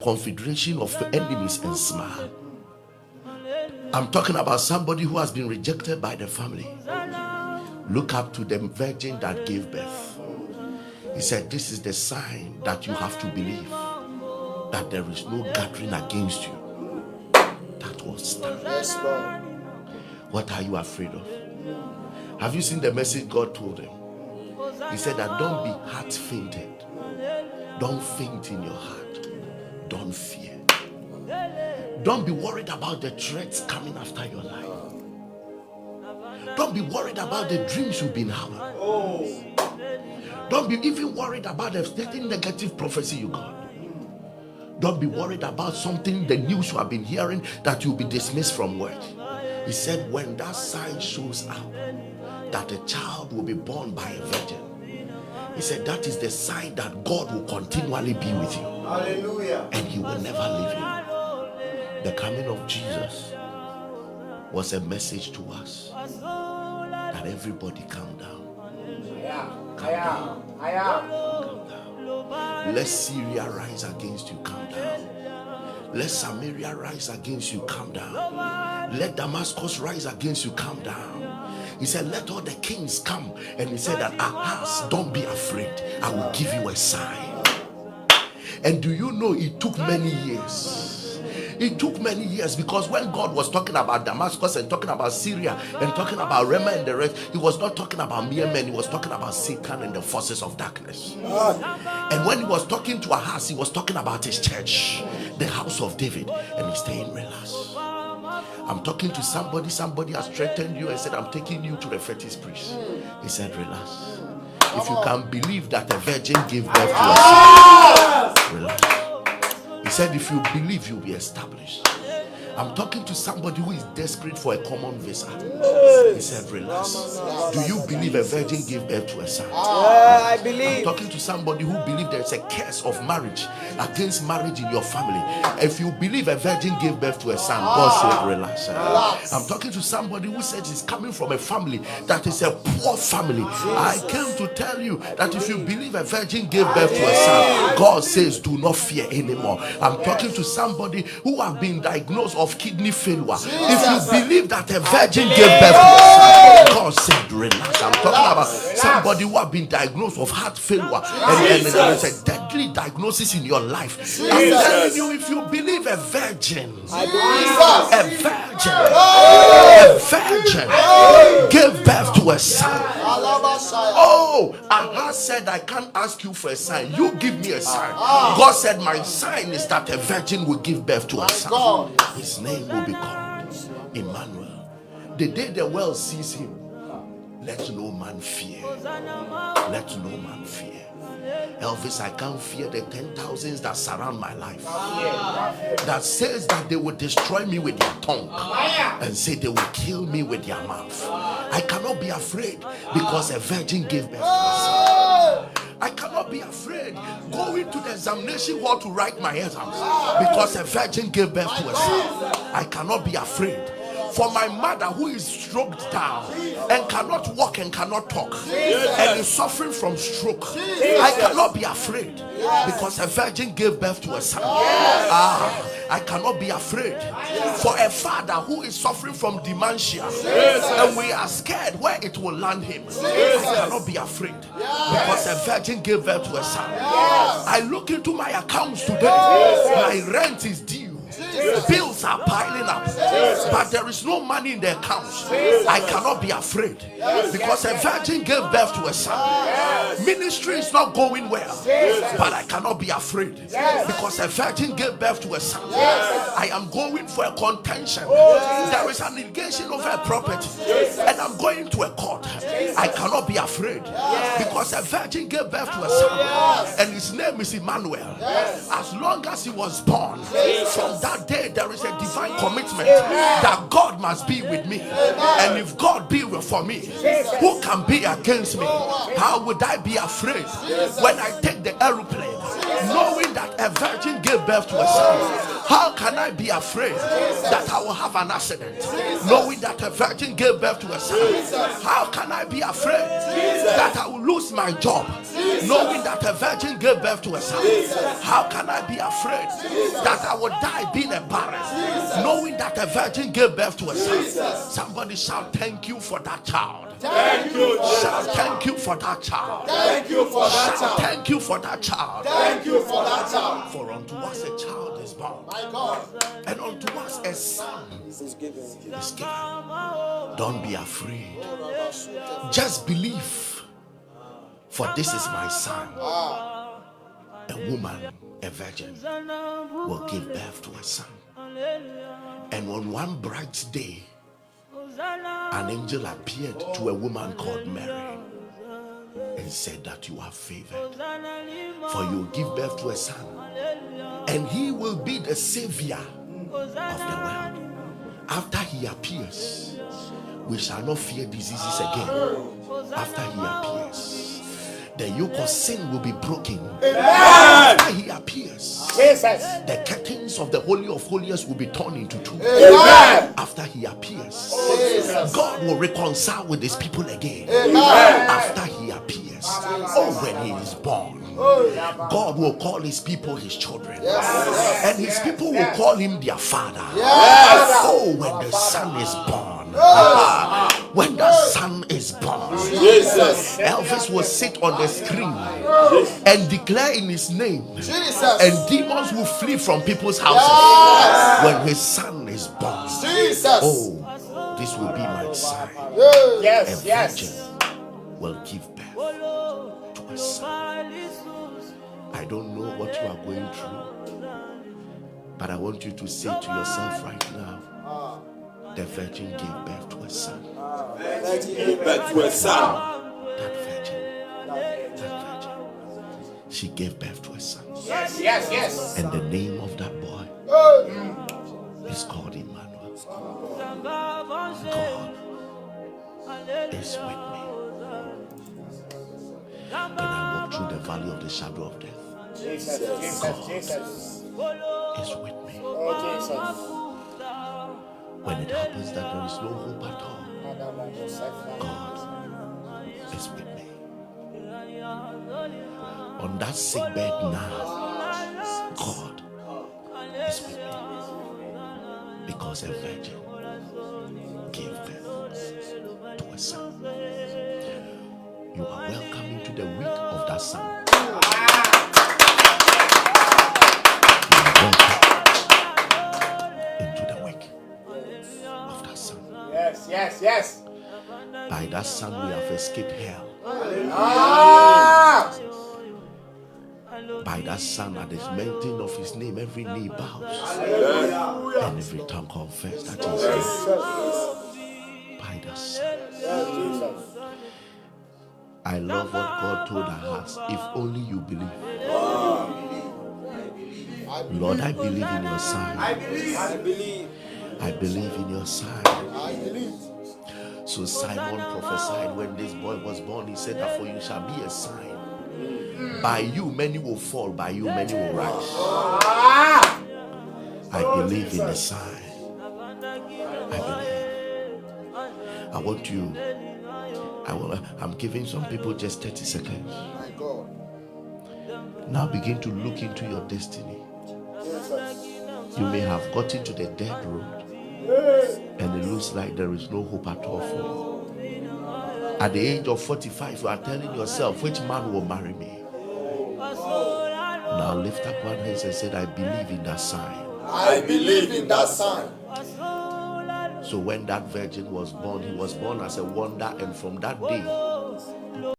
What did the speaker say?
confederation of enemies and smile. I'm talking about somebody who has been rejected by the family. Look up to the virgin that gave birth. He said, this is the sign that you have to believe that there is no gathering against you that will stand. What are you afraid of? Have you seen the message God told him? He said that don't be heart fainted. Don't faint in your heart. Don't fear. Don't be worried about the threats coming after your life. Don't be worried about the dreams you've been having. Don't be even worried about the certain negative prophecy you got. Don't be worried about something, the news you have been hearing, that you'll be dismissed from work. He said, when that sign shows up, that a child will be born by a virgin, he said, that is the sign that God will continually be with you. Hallelujah. And he will never leave you. The coming of Jesus was a message to us that everybody calm down. Calm down. Calm down. Let Syria rise against you, calm down. Let Samaria rise against you, calm down. Let Damascus rise against you, calm down. He said, let all the kings come. And he said that, Ahaz, don't be afraid. I will give you a sign. And do you know it took many years? It took many years, because when God was talking about Damascus and talking about Syria and talking about Ramah and the rest, he was not talking about mere men. He was talking about Satan and the forces of darkness. And when he was talking to Ahaz, he was talking about his church, the house of David. And he's saying, relax. I'm talking to somebody has threatened you and said, I'm taking you to the fetish priest. He said, relax. If you can believe that a virgin gave birth to a son, relax. He said, if you believe, you'll be established. I'm talking to somebody who is desperate for a common visa. He said, relax. Do you believe a virgin gave birth to a son? I believe. I'm talking to somebody who believes there's a curse of marriage against marriage in your family. If you believe a virgin gave birth to a son, God said, relax. I'm talking to somebody who says he's coming from a family that is a poor family. I came to tell you that if you believe a virgin gave birth to a son, God says, do not fear anymore. I'm talking to somebody who have been diagnosed of kidney failure. If you believe that a virgin gave birth to a son, God said, relax. I'm talking about somebody who have been diagnosed of heart failure and there's a deadly diagnosis in your life. I'm telling you, if you believe a virgin gave birth to a son. Oh, Ahaz said, I can't ask you for a sign. You give me a sign. God said, my sign is that a virgin will give birth to a son. His name will be called Emmanuel. The day the world sees him, let no man fear. Let no man fear. Elvis, I can't fear the 10,000s that surround my life, that says that they will destroy me with their tongue and say they will kill me with their mouth. I cannot be afraid because a virgin gave birth to a son. I cannot be afraid going to the examination hall to write my exams because a virgin gave birth to a son. I cannot be afraid for my mother who is stroked down and cannot walk and cannot talk and is suffering from stroke. I cannot be afraid because a virgin gave birth to a son. I cannot be afraid for a father who is suffering from dementia and we are scared where it will land him. I cannot be afraid because a virgin gave birth to a son. I look into my accounts today. My rent is due. Bills are piling up, but there is no money in the accounts. I cannot be afraid because a virgin gave birth to a son. Ministry is not going well, but I cannot be afraid because a virgin gave birth to a son. I am going for a contention. There is an allegation over a property and I'm going to a court. I cannot be afraid because a virgin gave birth to a son and his name is Emmanuel. As long as he was born, from that day there is a divine commitment that God must be with me. And if God be for me, who can be against me? How would I be afraid when I take the aeroplane knowing that A virgin gave birth to a son. How can I be afraid that I will have an accident, knowing that a virgin gave birth to a son? How can I be afraid that I will lose my job, knowing that a virgin gave birth to a son? How can I be afraid that I will die being embarrassed, knowing that a virgin gave birth to a son? Somebody shout, thank you for that child. Thank you. Shout, thank you for that child. Thank you for that Shout, child. thank you for that child. Thank you for that child. For unto us a child is born, My God. and unto us a son is given. Don't be afraid. Just believe. For this is my son. A woman, a virgin, will give birth to a son. And on one bright day, an angel appeared to a woman called Mary and said that you are favored, for you will give birth to a son, and he will be the savior of the world. After he appears, we shall not fear diseases again. After he appears, the yoke of sin will be broken. After he appears, the curtains of the Holy of Holies will be torn into two. After he appears, God will reconcile with his people again. After he appears, when he is born, God will call his people his children, and his people will call him their father. When the son is born, when the son is born, Elvis will sit on the screen and declare in his name, and demons will flee from people's houses when his son is born. This will be my sign. A virgin will give birth to a son. I don't know what you are going through, but I want you to say to yourself right now, the virgin gave birth to a son. That virgin, she gave birth to a son. Yes. And the name of that boy is called Emmanuel. God is with me. When I walk through the valley of the shadow of death, God is with me. When it happens that there is no hope at all, God is with me. On that sick bed now, God is with me. Because a virgin gave birth to a son. You are welcome into the week of that son. Yes. By that son we have escaped hell. By that son, at the mention of his name, every knee bows and every tongue confesses that he is Lord. By that son. I love what God told us. If only you believe. Lord, I believe in your sign. I believe in your sign. So Simon prophesied when this boy was born. He said that for you shall be a sign. By you many will fall, by you many will rise. I believe in the sign. I believe. I want you. I'm giving some people just 30 seconds. Now begin to look into your destiny. You may have gotten to the dead road, and it looks like there is no hope at all for you. At the age of 45, you are telling yourself, which man will marry me? Now lift up one hand and say, I believe in that sign. I believe in that sign. So when that virgin was born, he was born as a wonder, and from that day,